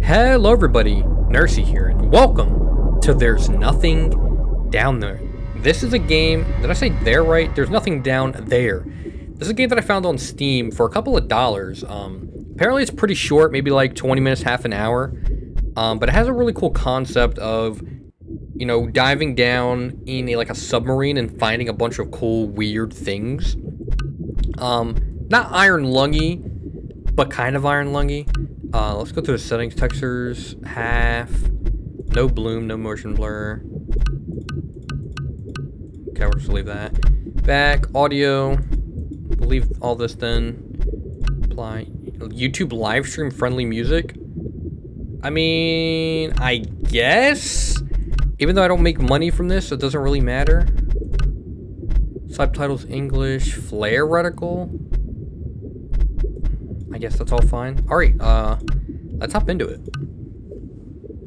Hello everybody, Nursey here, and welcome to There's Nothing Down There. This is a game, did I say there right? There's nothing down there. This is a game that I found on Steam for a couple of dollars. Apparently it's pretty short, maybe like 20 minutes, half an hour. But it has a really cool concept of, diving down in like a submarine and finding a bunch of cool, weird things. Not Iron Lungy, but kind of Iron Lungy. Let's go through the settings, textures, half, no bloom, no motion blur. Okay, we'll just leave that. Back, audio, we'll leave all this then. Apply, YouTube live stream friendly music. I mean, I guess? Even though I don't make money from this, it doesn't really matter. Subtitles English, flare reticle. I guess that's all fine. Alright, let's hop into it.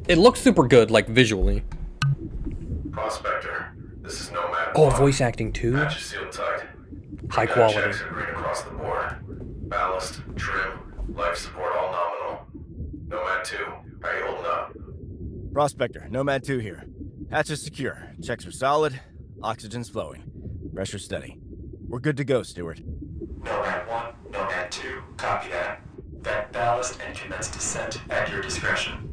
It looks super good, like, visually. Prospector, this is Nomad. Oh, voice acting too? Patch is sealed tight. High quality. Checks are green across the board. Ballast, trim, life support all nominal. Nomad 2, how you holding up? Prospector, Nomad 2 here. Hatch is secure. Checks are solid. Oxygen's flowing. Pressure steady. We're good to go, Stewart. Nomad 1, Nomad 2, copy that. Vent ballast and commence descent at your discretion.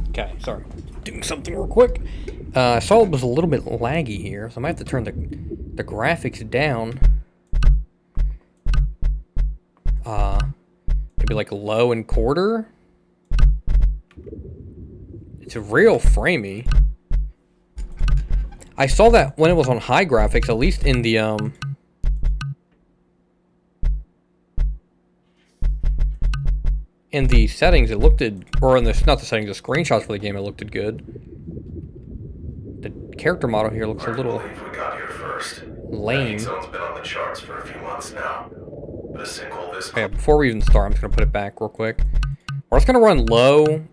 Okay, sorry. Doing something real quick. I saw it was a little bit laggy here, so I might have to turn the graphics down. Maybe like low and quarter. It's real framey. I saw that when it was on high graphics, at least in the settings, it looked or in the, not the settings, the screenshots for the game, it looked good. The character model here looks a little We got here first. lame. That zone's been on the charts for a few months now. But a sinkhole this Okay, before we even start, I'm just gonna put it back real quick. We're just gonna run low.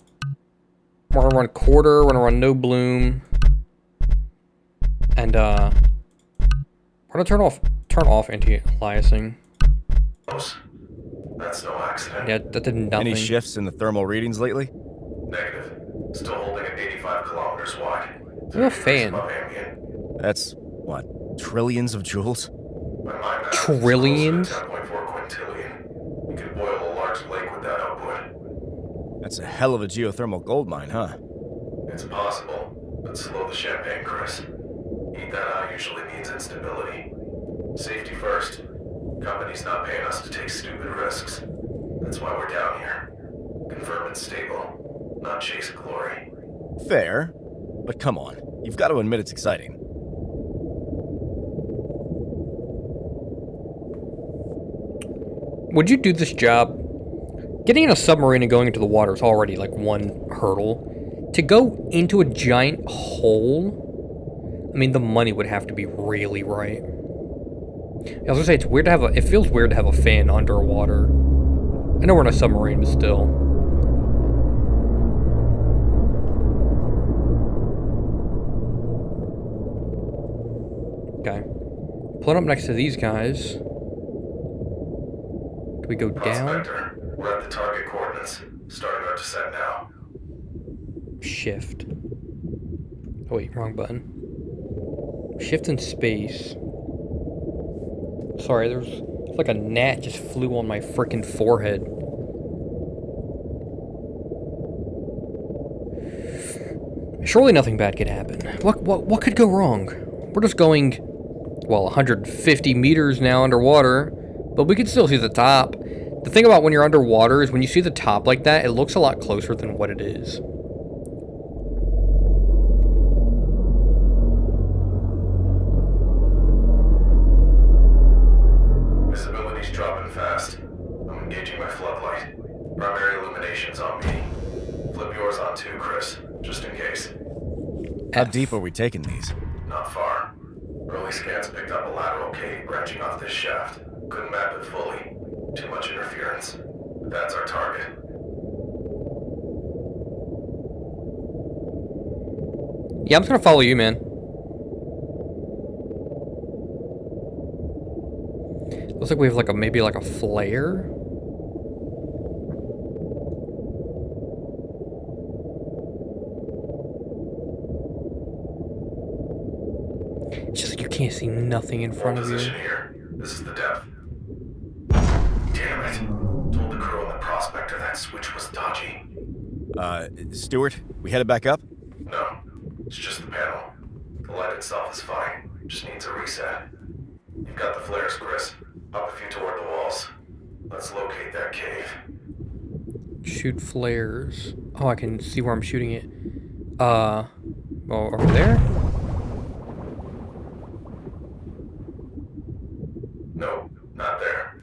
We're gonna run quarter. We're gonna run no bloom, and we're gonna turn off anti-aliasing. close. That's no accident. Yeah, that did nothing. Any shifts in the thermal readings lately? Negative. Still holding at 85 kilometers wide. I'm a fan. Above ambient. That's, what, trillions of joules? By my math, Trillions? it's closer to 10.4 quintillion. You could boil a large lake with that output. That's a hell of a geothermal gold mine, huh? It's possible, but slow the champagne, Chris. Eat that out usually means instability. Safety first. Company's not paying us to take stupid risks. That's why we're down here. Confirm it's stable, not chase glory. Fair. But come on, you've got to admit it's exciting. Would you do this job? Getting in a submarine and going into the water is already like one hurdle. To go into a giant hole, I mean, the money would have to be really right. I was gonna say, it's weird to have it feels weird to have a fan underwater. I know we're in a submarine, but still. Okay. Put up next to these guys. Do we go down? Prospector, we're at the target coordinates. Starting our descent now. Shift. Oh wait, wrong button. Shift and space. Sorry, there's like a gnat just flew on my freaking forehead. Surely nothing bad could happen. What could go wrong? We're just going, well, 150 meters now underwater, but we can still see the top. The thing about when you're underwater is when you see the top like that, it looks a lot closer than what it is. Visibility's dropping fast. I'm engaging my floodlight. Primary illumination's on me. Flip yours on too, Chris, just in case. How deep are we taking these? Not far. Early scans picked up a lateral cave branching off this shaft. Couldn't map it fully. Too much interference. But that's our target. Yeah, I'm just gonna follow you, man. Looks like we have like maybe like a flare. It's just like you can't see nothing in front of you. Position here. This is the depth. Damn it. Told the crew on the prospector that switch was dodgy. Stewart, we headed back up? No, it's just the panel. The light itself is fine. Just needs a reset. You've got the flares, Chris. Up a few toward the walls. Let's locate that cave. Shoot flares. Oh, I can see where I'm shooting it. Well, over there? No, not there.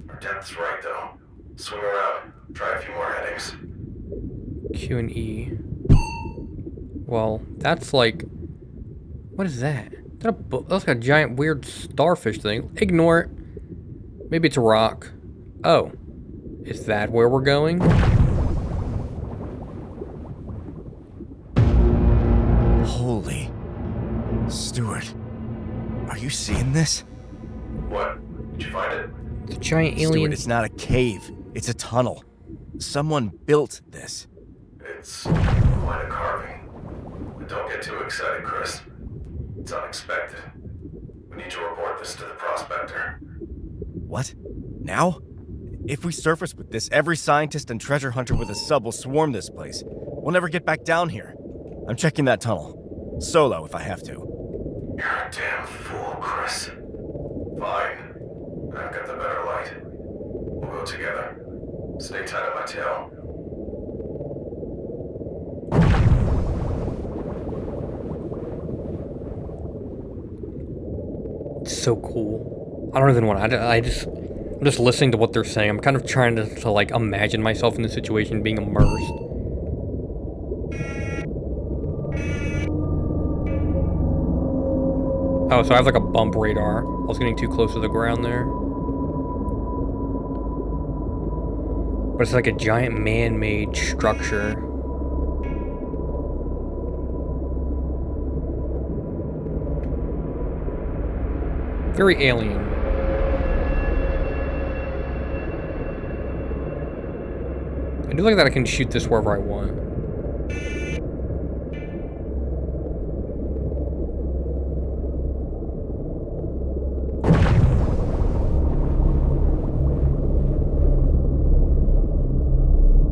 Our depth's right, though. Swing around. Try a few more headings. Q and E. Well, that's like... What is that? That's like a giant weird starfish thing. Ignore it. Maybe it's a rock. Oh. Is that where we're going? Holy... Stewart, are you seeing this? What? Did you find it? The giant Stewart, alien... it's not a cave. It's a tunnel. Someone built this. It's quite a carving. But don't get too excited, Chris. It's unexpected. We need to report this to the prospector. What? Now? If we surface with this, every scientist and treasure hunter with a sub will swarm this place. We'll never get back down here. I'm checking that tunnel. Solo, if I have to. You're a damn fool, Chris. Fine. I've got the better light. We'll go together. Stay tight on my tail. It's so cool. I don't even want to... I'm just listening to what they're saying. I'm kind of trying to like imagine myself in the situation, being immersed. Oh, so I have like a bump radar. I was getting too close to the ground there. But it's like a giant man-made structure. Very alien. I do like that I can shoot this wherever I want.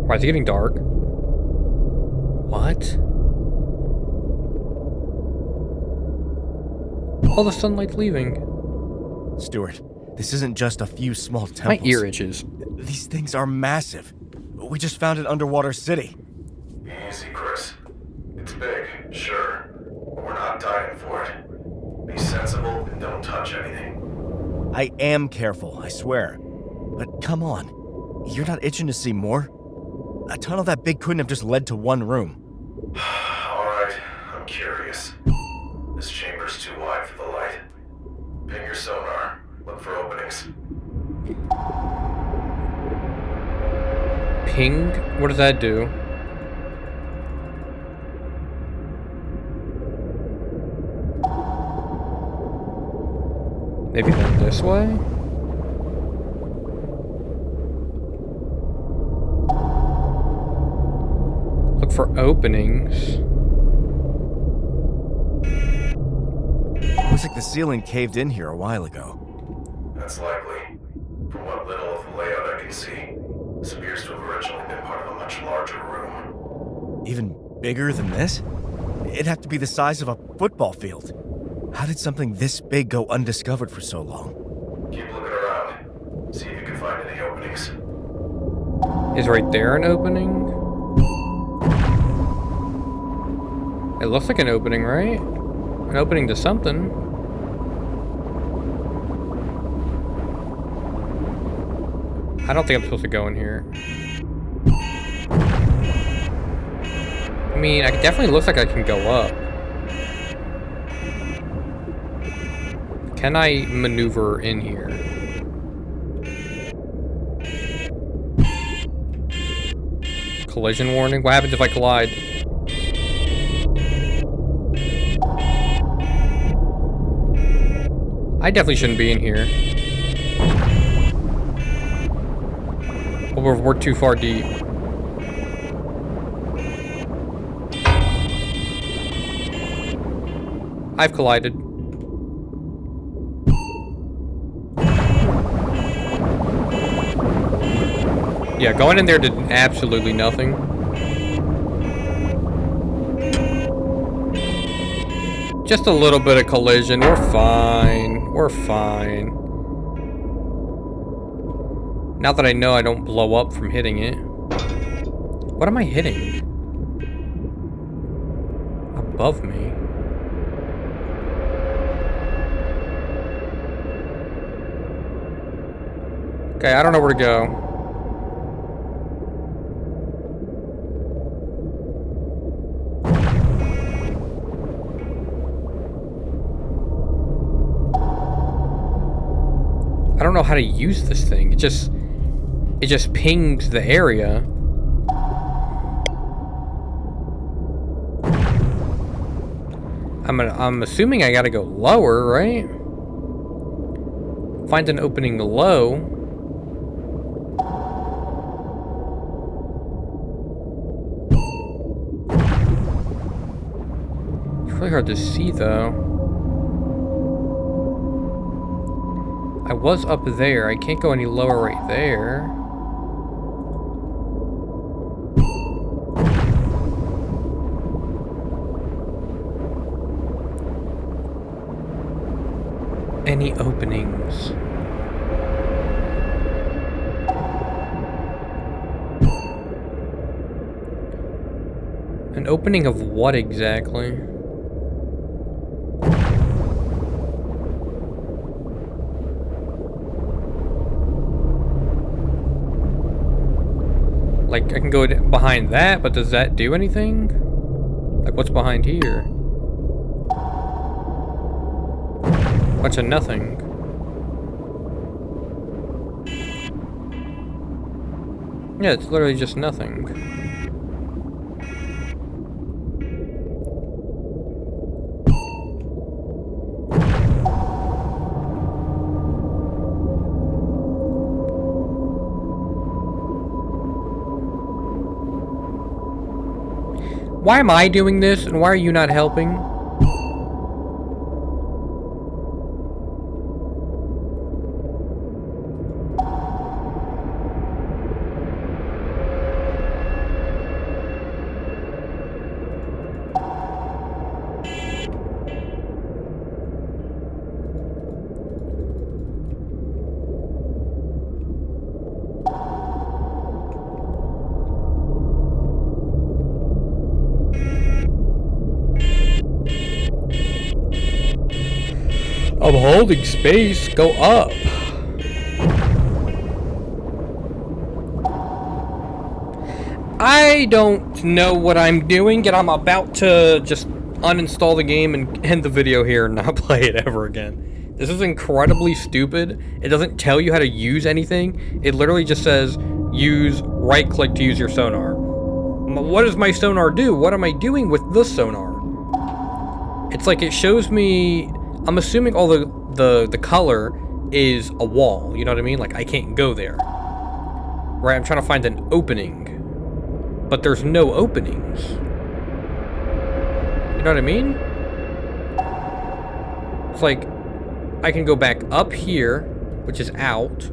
Why is it getting dark? What? All the sunlight's leaving. Stewart, this isn't just a few small temples. My ear itches. These things are massive. We just found an underwater city. Easy, Chris. It's big, sure. But we're not dying for it. Be sensible and don't touch anything. I am careful, I swear. But come on. You're not itching to see more? A tunnel that big couldn't have just led to one room. Alright, I'm curious. This chamber's too wide for the light. Ping your sonar. Look for openings. Ping? What does that do? Maybe then this way? Look for openings. Looks like the ceiling caved in here a while ago. That's likely. From what little of the layout I can see, this appears to have originally been part of a much larger room. Even bigger than this? It'd have to be the size of a football field. How did something this big go undiscovered for so long? Keep looking around. See if you can find any openings. Is right there an opening? It looks like an opening, right? An opening to something. I don't think I'm supposed to go in here. I mean, it definitely looks like I can go up. Can I maneuver in here? Collision warning? What happens if I collide? I definitely shouldn't be in here. Well, we're too far deep. I've collided. Yeah, going in there did absolutely nothing. Just a little bit of collision. We're fine. We're fine. Now that I know I don't blow up from hitting it. What am I hitting? Above me. Okay, I don't know where to go. I don't know how to use this thing. It just pings the area. I'm assuming I gotta go lower, right? Find an opening low. It's really hard to see though. I was up there. I can't go any lower right there. Any openings? An opening of what exactly? Like, I can go behind that, but does that do anything? Like, what's behind here? Bunch of nothing. Yeah, it's literally just nothing. Why am I doing this, and why are you not helping? I'm holding space. Go up. I don't know what I'm doing, and I'm about to just uninstall the game and end the video here and not play it ever again. This is incredibly stupid. It doesn't tell you how to use anything. It literally just says, use right click to use your sonar. What does my sonar do? What am I doing with the sonar? It's like it shows me... I'm assuming all the color is a wall, you know what I mean? Like, I can't go there. Right, I'm trying to find an opening. But there's no openings. You know what I mean? It's like, I can go back up here, which is out.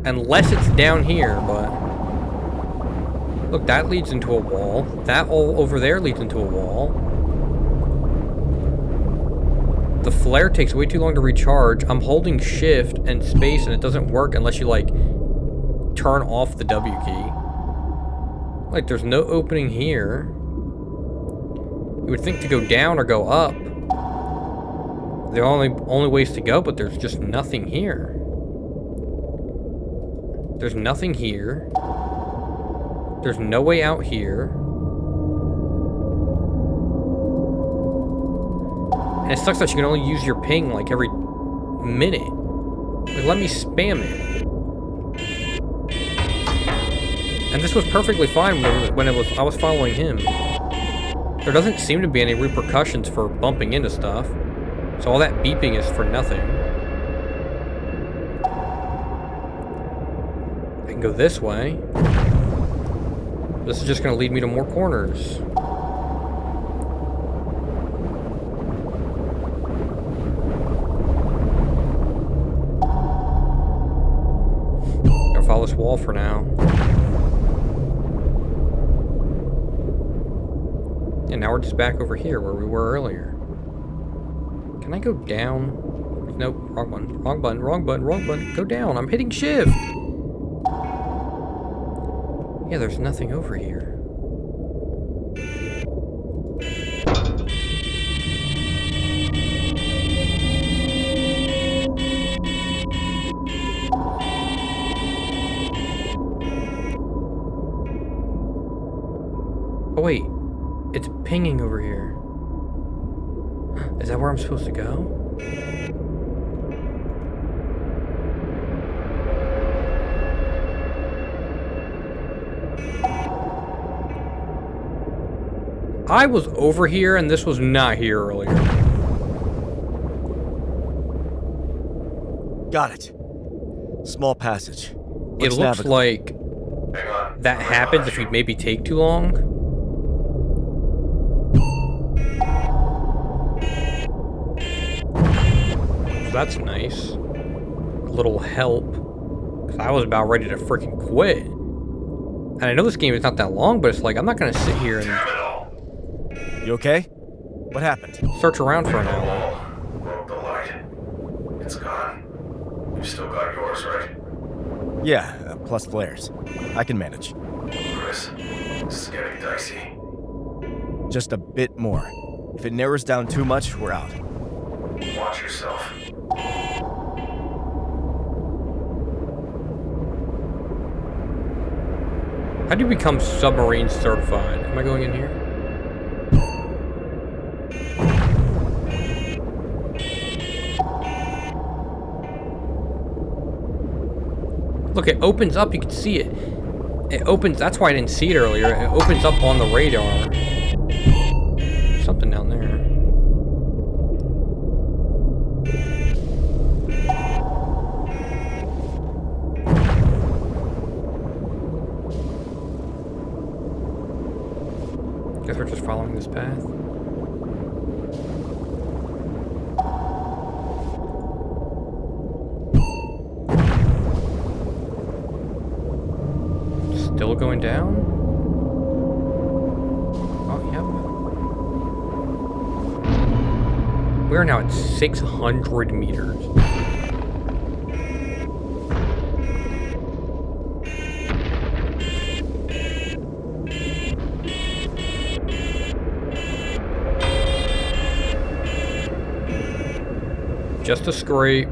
Unless it's down here, but... Look, that leads into a wall. That all over there leads into a wall. The flare takes way too long to recharge. I'm holding shift and space and it doesn't work unless you like turn off the W key. Like, there's no opening here. You would think to go down or go up. There are only ways to go, but there's just nothing here. There's nothing here. There's no way out here. And it sucks that you can only use your ping like every minute. Like, let me spam it. And this was perfectly fine when I was following him. There doesn't seem to be any repercussions for bumping into stuff. So all that beeping is for nothing. can go this way. This is just going to lead me to more corners. Gonna follow this wall for now. And now we're just back over here where we were earlier. Can I go down? Nope, wrong button. Wrong button, wrong button, wrong button. Go down, I'm hitting shift. Yeah, there's nothing over here. Oh wait, it's pinging over here. Is that where I'm supposed to go? I was over here and this was not here earlier. Got it. Small passage. It looks like Hang on. that happens if you maybe take too long. So that's nice. A little help. Because I was about ready to freaking quit. And I know this game is not that long, but it's like, I'm not going to sit here and You okay? What happened? search around for an hour. Wall. Broke the light. It's gone. You've still got yours, right? Yeah, plus flares. I can manage. Chris, this is getting dicey. Just a bit more. If it narrows down too much, we're out. Watch yourself. How do you become submarine certified? Am I going in here? Look, it opens up, you can see it. It opens, that's why I didn't see it earlier. It opens up on the radar. Something down there. Guess we're just following this path. Still going down? Oh, yep. We're now at 600 meters. Just a scrape.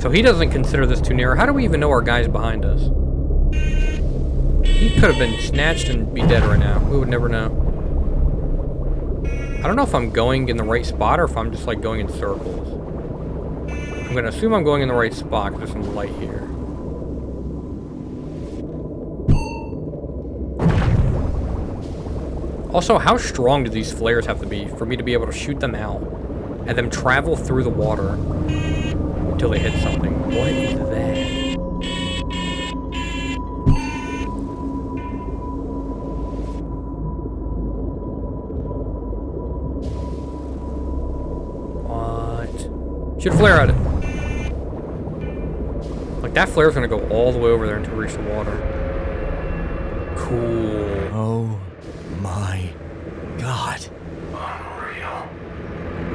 So he doesn't consider this too narrow. How do we even know our guy's behind us? He could have been snatched and be dead right now. We would never know. I don't know if I'm going in the right spot or if I'm just like going in circles. I'm gonna assume I'm going in the right spot because there's some light here. Also, how strong do these flares have to be for me to be able to shoot them out and then travel through the water until they hit something? What is that? What? Shoot a flare at it. Like, that flare's gonna go all the way over there until we reach the water. Cool. Oh my god. Unreal.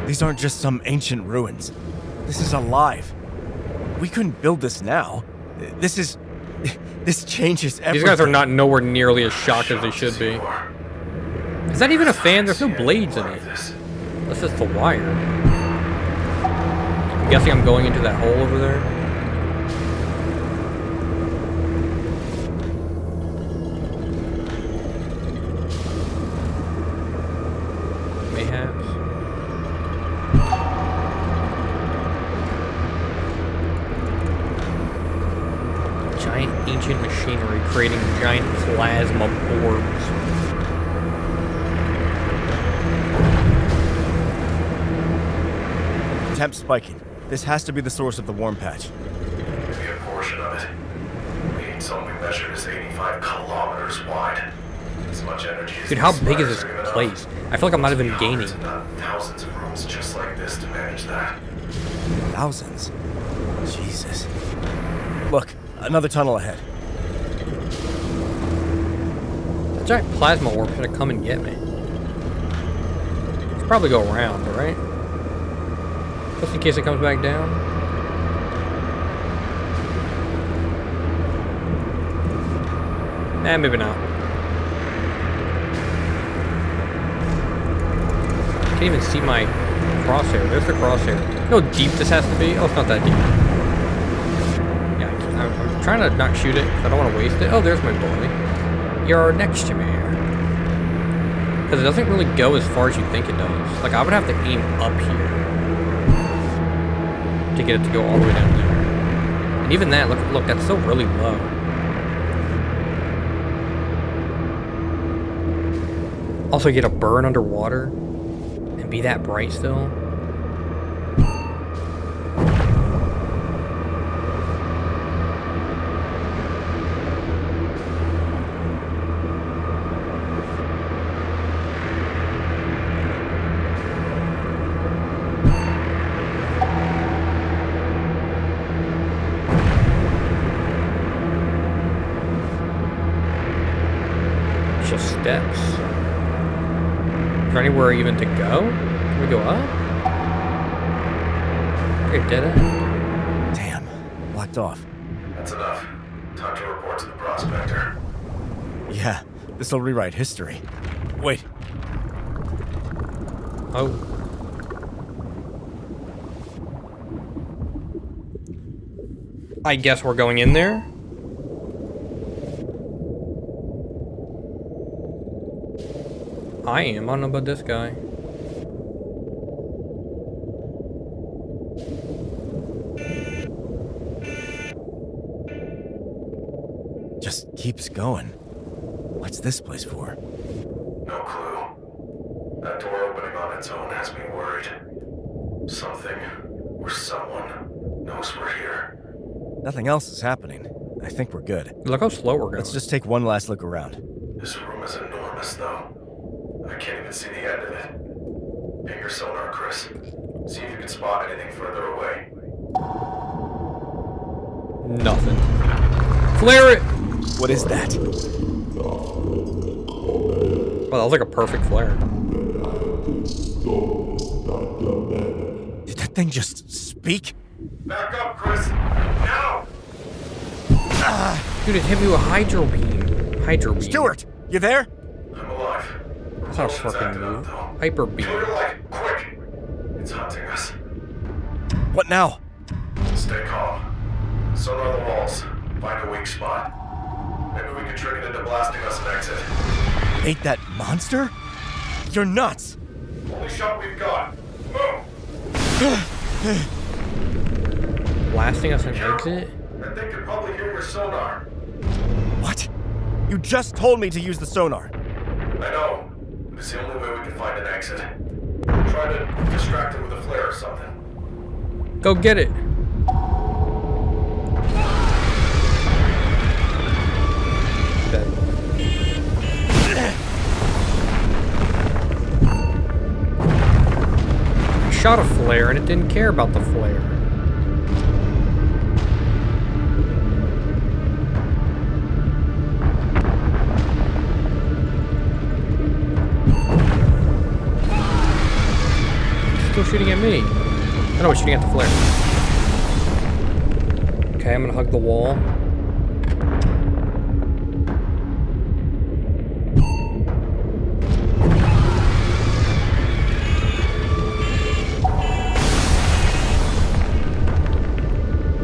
These aren't just some ancient ruins. This is alive. We couldn't build this now. This changes everything. These guys are not nowhere nearly as shocked as they should be. Is that even a fan? There's no blades in it. That's just the wire. I'm guessing I'm going into that hole over there. Mayhaps. Giant ancient machinery creating giant plasma orbs. Temp spiking. This has to be the source of the warm patch. Maybe a portion of it. Lead's only measured is 85 kilometers wide. As much energy as Dude, how these big is spires this are giving place? off. I feel like I'm not Must even be gaining. hundreds, if not thousands of rooms just like this to manage that. Thousands. Jesus. Look, another tunnel ahead. That giant plasma orb gonna come and get me. Let's probably go around, alright? Just in case it comes back down. Maybe not. Can't even see my crosshair. There's the crosshair. You know how deep this has to be? Oh, it's not that deep. Yeah, I'm trying to not shoot it because I don't want to waste it. Oh, there's my boy. You're next to me. Because it doesn't really go as far as you think it does. Like, I would have to aim up here to get it to go all the way down there. And even that, look, that's still really low. Also, get a burn underwater and be that bright still. Just steps. Is there anywhere even to go? Can we go up? Okay, dead end. Damn, blocked off. That's enough. Time to report to the prospector. Yeah, this'll rewrite history. Wait, Oh. I guess we're going in there. I am. I don't know about this guy. just keeps going. What's this place for? No clue. That door opening on its own has me worried. Something or someone knows we're here. Nothing else is happening. I think we're good. Look how slow we're going. Let's just take one last look around. This room is enormous, though. I can't even see the end of it. Ping your sonar, Chris. See if you can spot anything further away. Nothing. Flare it! What is that? Well, that was like a perfect flare. Did that thing just speak? Back up, Chris! Now! Dude, it hit me with hydro beam. Hydro beam. Stuart, you there? I'm alive. That's not a Propulsion's fucking active out, move. though. Hyper beam. Kill your light, quick! It's hunting us. What now? Stay calm. Sonar the walls. Find a weak spot. Maybe we can trick it into blasting us an exit. Ate that monster? You're nuts! Only shot we've got. Move! Blasting us an exit? I think you're probably hearing your sonar. What? You just told me to use the sonar. I know. But it's the only way we can find an exit. Try to distract it with a flare or something. Go get it. Dead. I shot a flare and it didn't care about the flare. Still shooting at me. I know it's shooting at the flare. Okay, I'm gonna hug the wall.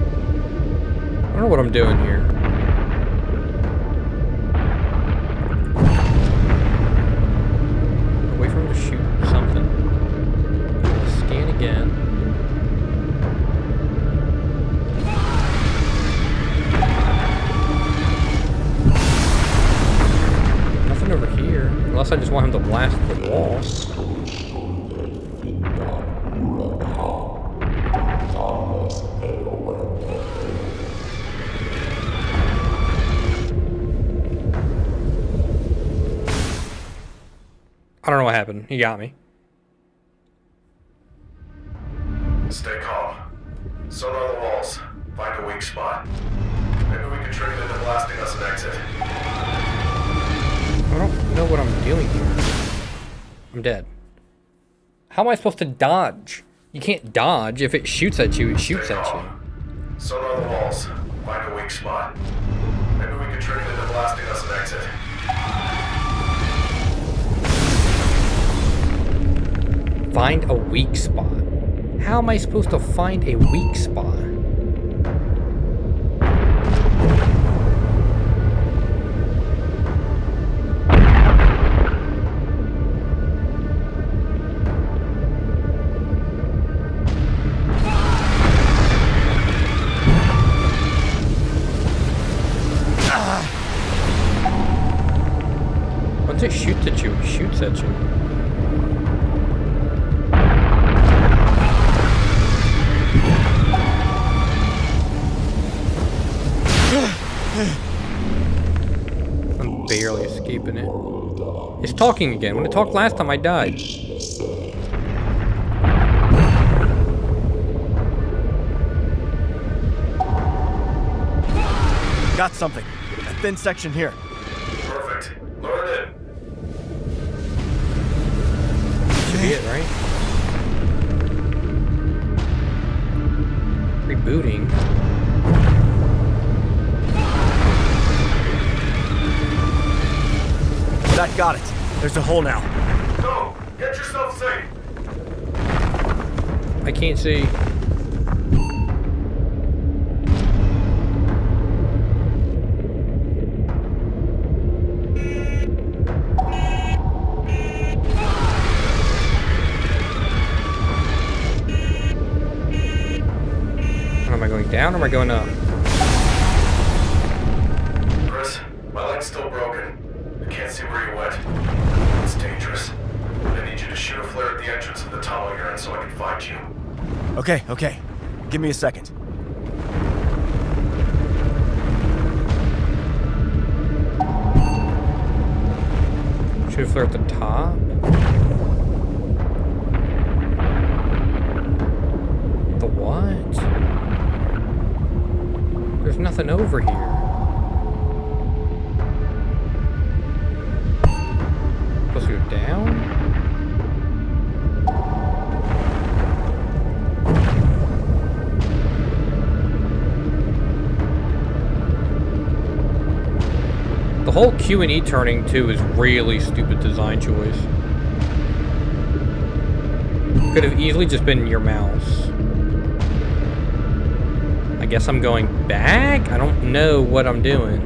I don't know what I'm doing here. Wait for him to shoot something. Scan again. Nothing over here. Unless I just want him to blast the wall. I don't know what happened. He got me. Stay calm. Sonar the walls. Find a weak spot. Maybe we can trick it into blasting us an exit. I don't know what I'm doing here. I'm dead. How am I supposed to dodge? You can't dodge. If it shoots at you, it shoots at you. Sonar the walls. Find a weak spot. Maybe we can trick it into blasting us an exit. Find a weak spot. How am I supposed to find a weak spot? Once it shoots at you, it shoots at you. I'm barely escaping it. It's talking again. When it talked last time, I died. Got something. A thin section here. Perfect. Lure it in. Should be it, right? Rebooting. That got it. There's a hole now. Go! Get yourself safe! I can't see. Am I going down or am I going up? Chris, my leg's still broken. I can't see where you went. It's dangerous. I need you to shoot a flare at the entrance of the tunnel you're in so I can find you. Okay. Give me a second. Should we flare at the top? The what? There's nothing over here. Supposed to go down? The whole Q&E turning too is really stupid design choice. Could have easily just been your mouse. I guess I'm going back? I don't know what I'm doing.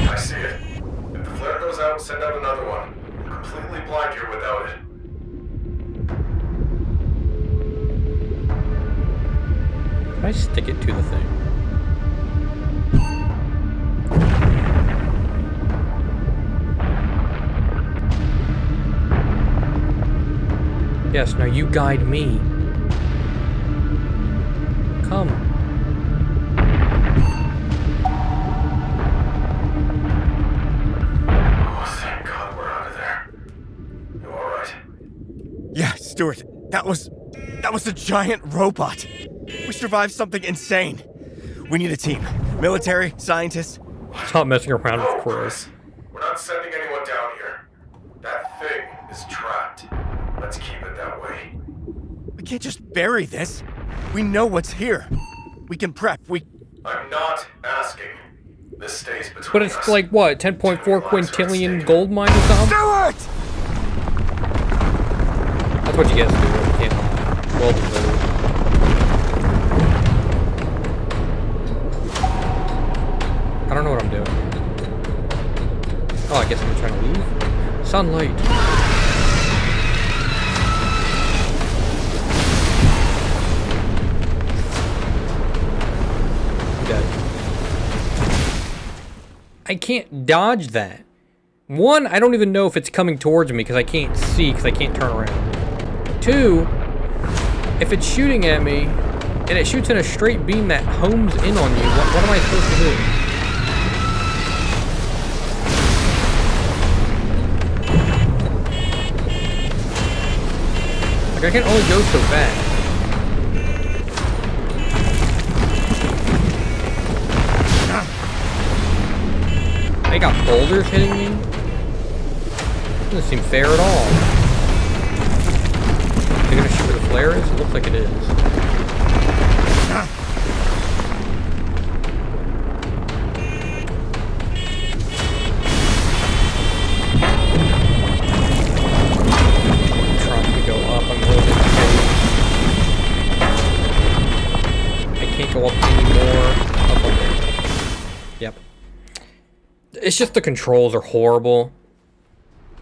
I see it. If the flare goes out, send out another one. I'm completely blind here without it. Can I stick it to the thing? Yes, now you guide me. Come. Oh, thank God we're out of there. You alright? Yeah, Stuart. That was a giant robot. We survived something insane. We need a team. Military, scientists. Stop messing around with Chris. Chris, we're not sending anyone down here. That thing is trapped. Let's keep it that way. We can't just bury this. We know what's here. We can prep. I'm not asking. This stays between But it's us. like what, 10.4 quintillion gold mine or something? Stuart! That's what you get, Stuart. You can't lie. Well deserved. I don't know what I'm doing. Oh, I guess I'm trying to leave. Sunlight. I'm dead. I can't dodge that. One, I don't even know if it's coming towards me because I can't see because I can't turn around. Two, if it's shooting at me and it shoots in a straight beam that homes in on you, what am I supposed to do? I can only go so fast. They got boulders hitting me? Doesn't seem fair at all. They're gonna shoot where the flare is? It looks like it is. I'm trying to go up. I'm holding space. I can't go up anymore. Up on there. Yep. It's just the controls are horrible.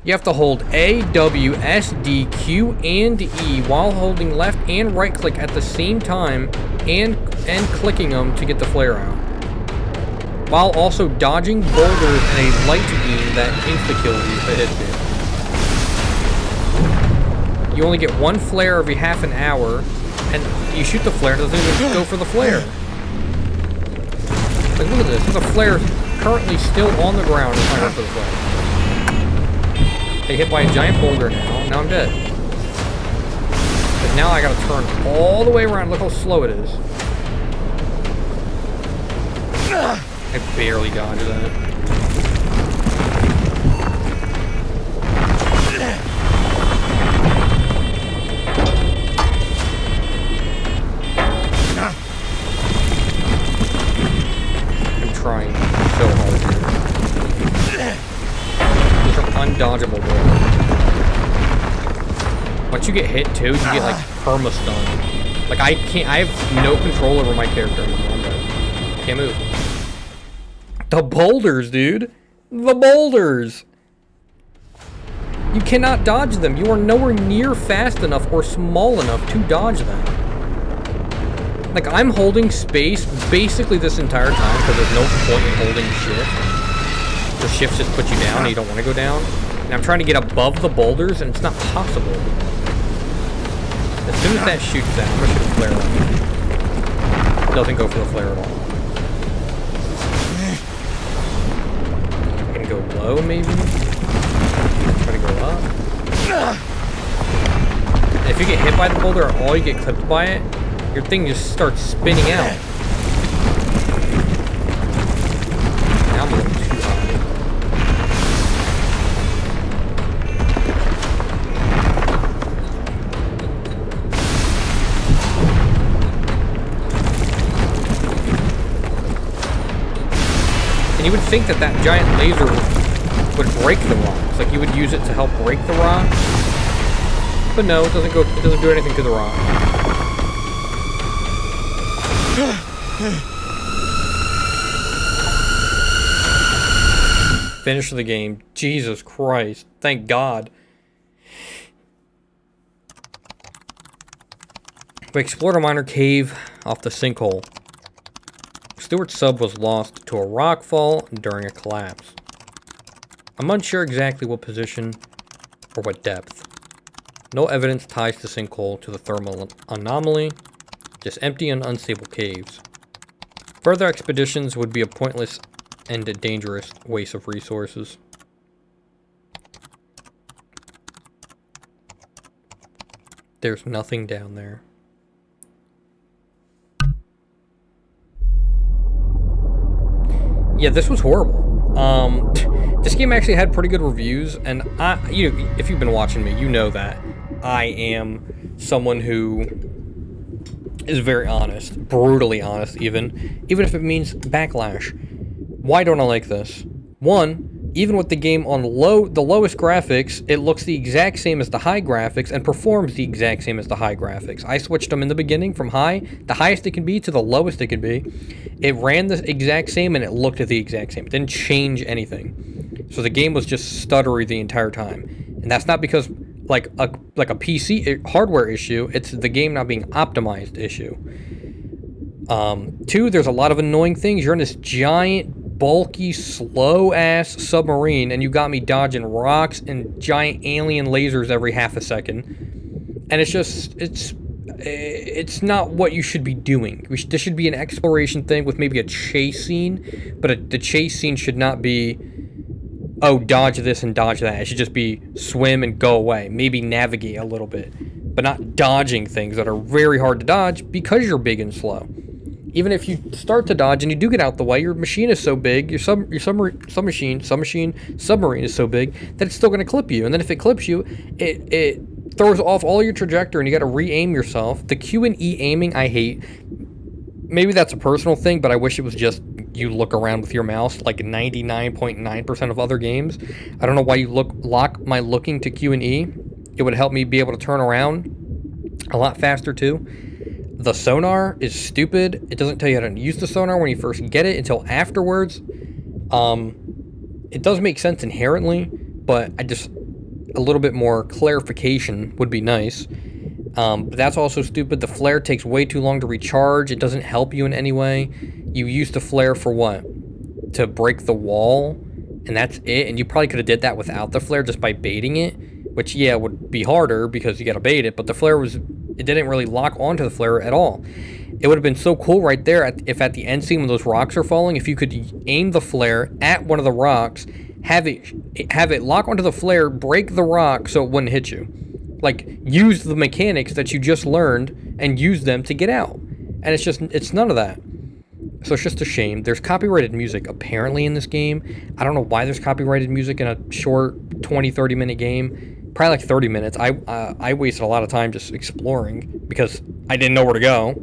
You have to hold A, W, S, D, Q, and E while holding left and right click at the same time and clicking them to get the flare out. While also dodging boulders and a light beam that insta-kills you if it hits you. You only get one flare every half an hour, and you shoot the flare, it doesn't even go for the flare. Like, look at this, there's a flare currently still on the ground in my for the flare. I get hit by a giant boulder now I'm dead. But now I gotta turn all the way around. Look how slow it is. I barely dodged that. I'm trying so hard here. These are undodgeable boulders. Once you get hit too, you get like perma-stun. Like I have no control over my character anymore. I'm dead. Can't move. The boulders, dude. The boulders. You cannot dodge them. You are nowhere near fast enough or small enough to dodge them. Like I'm holding space basically this entire time because there's no point in holding shift. The shift just puts you down and you don't want to go down. And I'm trying to get above the boulders and it's not possible. As soon as that shoots down, I'm gonna shoot a flare at it. It doesn't go for the flare at all. I can go low maybe? Try to go up. And if you get hit by the boulder or all you get clipped by it, your thing just starts spinning out. Now I'm going too high. And you would think that that giant laser would break the rocks. Like you would use it to help break the rocks. But no, it doesn't do anything to the rock. Finish the game. Jesus Christ. Thank God. We explored a minor cave off the sinkhole. Stewart's sub was lost to a rockfall during a collapse. I'm unsure exactly what position or what depth. No evidence ties the sinkhole to the thermal anomaly, just empty and unstable caves. Further expeditions would be a pointless and a dangerous waste of resources. There's nothing down there. Yeah, this was horrible. This game actually had pretty good reviews, and if you've been watching me, you know that I am someone who is very honest, brutally honest even if it means backlash. Why don't I like this? One, even with the game on the lowest graphics, it looks the exact same as the high graphics and performs the exact same as the high graphics. I switched them in the beginning from the highest it can be, to the lowest it can be. It ran the exact same and it looked the exact same. It didn't change anything. So the game was just stuttery the entire time. And that's not because like a PC hardware issue, it's the game not being optimized issue. Two, there's a lot of annoying things. You're in this giant, bulky, slow-ass submarine, and you got me dodging rocks and giant alien lasers every half a second. And it's just, it's not what you should be doing. This should be an exploration thing with maybe a chase scene, but the chase scene should not be, oh, dodge this and dodge that. It should just be swim and go away. Maybe navigate a little bit. but not dodging things that are very hard to dodge because you're big and slow. Even if you start to dodge and you do get out the way, your machine is so big, your submarine is so big that it's still going to clip you. And then if it clips you, it throws off all your trajectory and you got to re-aim yourself. The Q and E aiming I hate. Maybe that's a personal thing, but I wish it was just you look around with your mouse like 99.9% of other games. I don't know why you lock my looking to Q and E. It would help me be able to turn around a lot faster too. The sonar is stupid. It doesn't tell you how to use the sonar when you first get it until afterwards. It does make sense inherently, but a little bit more clarification would be nice. But that's also stupid. The flare takes way too long to recharge. It doesn't help you in any way. You use the flare for what? To break the wall, and that's it. And you probably could have did that without the flare just by baiting it, which, yeah, would be harder because you got to bait it. But the flare it didn't really lock onto the flare at all. It would have been so cool right there if at the end scene when those rocks are falling, if you could aim the flare at one of the rocks, have it lock onto the flare, break the rock so it wouldn't hit you. Like, use the mechanics that you just learned and use them to get out. And it's none of that. So it's just a shame. There's copyrighted music apparently in this game. I don't know why there's copyrighted music in a short 20-30 minute game. Probably like 30 minutes. I wasted a lot of time just exploring because I didn't know where to go.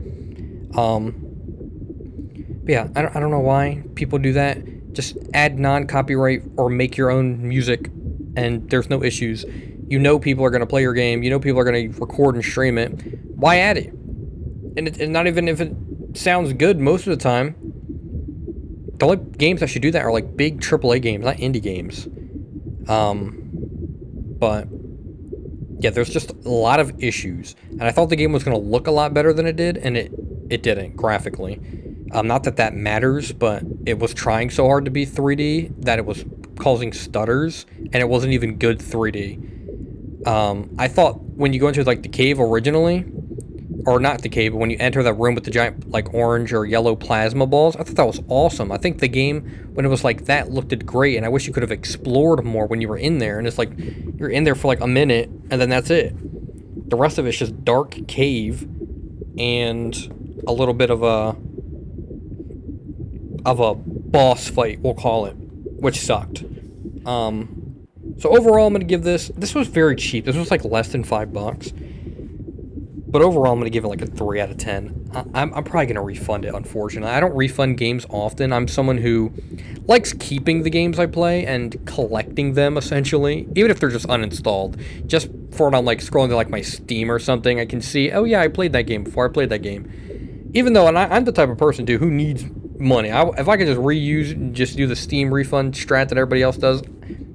But yeah, I don't know why people do that. Just add non-copyright or make your own music and there's no issues. You know people are going to play your game. You know people are going to record and stream it. Why add it? And it's not even if it sounds good most of the time. The only games that should do that are like big AAA games, not indie games. But yeah, there's just a lot of issues. And I thought the game was going to look a lot better than it did, and it didn't graphically. Not that matters, but it was trying so hard to be 3D that it was causing stutters, and it wasn't even good 3D. I thought when you go into like the cave originally, or not the cave, but when you enter that room with the giant like orange or yellow plasma balls, I thought that was awesome. I think the game, when it was like that, looked great, and I wish you could have explored more when you were in there, and it's like, you're in there for like a minute, and then that's it. The rest of it's just dark cave, and a little bit of a boss fight, we'll call it, which sucked. So overall, I'm going to give this was very cheap. This was like less than $5. But overall, I'm going to give it like a 3 out of 10. I'm probably going to refund it, unfortunately. I don't refund games often. I'm someone who likes keeping the games I play and collecting them, essentially. Even if they're just uninstalled. Just for when I'm like scrolling to like my Steam or something, I can see, oh yeah, I played that game before. I played that game. Even though, and I'm the type of person, too, who needs money. If I could just reuse, just do the Steam refund strat that everybody else does,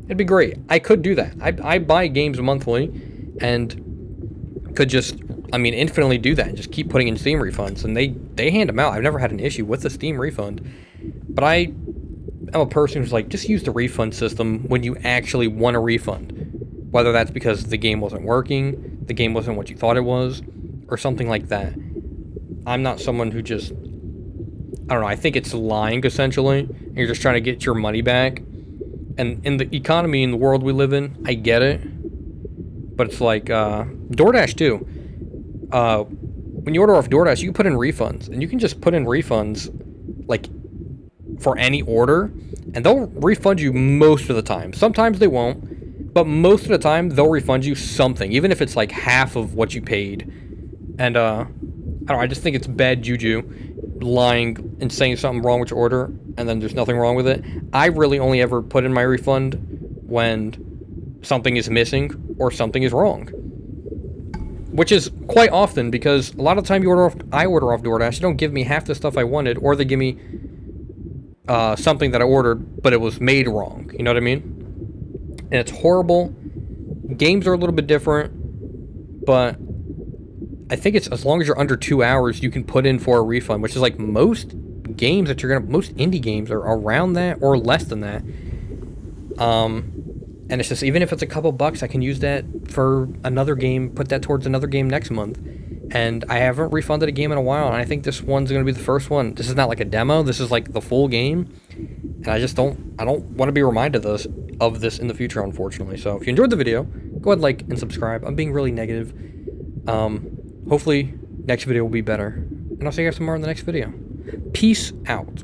it'd be great. I could do that. I buy games monthly and could just, infinitely do that and just keep putting in Steam refunds. And they hand them out. I've never had an issue with the Steam refund. But I am a person who's like, just use the refund system when you actually want a refund. Whether that's because the game wasn't working, the game wasn't what you thought it was, or something like that. I'm not someone who just, I don't know, I think it's lying, essentially. And you're just trying to get your money back. And in the economy, in the world we live in, I get it. But it's like, DoorDash, too. When you order off DoorDash, you can put in refunds. And you can just put in refunds, like, for any order. And they'll refund you most of the time. Sometimes they won't. But most of the time, they'll refund you something. Even if it's, like, half of what you paid. And, I don't know, I just think it's bad juju. Lying and saying something wrong with your order, and then there's nothing wrong with it. I really only ever put in my refund when something is missing or something is wrong. Which is quite often, because a lot of the time I order off DoorDash, they don't give me half the stuff I wanted, or they give me something that I ordered, but it was made wrong. You know what I mean? And it's horrible. Games are a little bit different, but I think it's as long as you're under 2 hours, you can put in for a refund, which is like most games that most indie games are around that or less than that. And it's just, even if it's a couple bucks, I can use that for another game, put that towards another game next month. And I haven't refunded a game in a while, and I think this one's going to be the first one. This is not like a demo, this is like the full game. And I don't want to be reminded of this in the future, unfortunately. So if you enjoyed the video, go ahead, like, and subscribe. I'm being really negative. Hopefully, next video will be better. And I'll see you guys tomorrow in the next video. Peace out.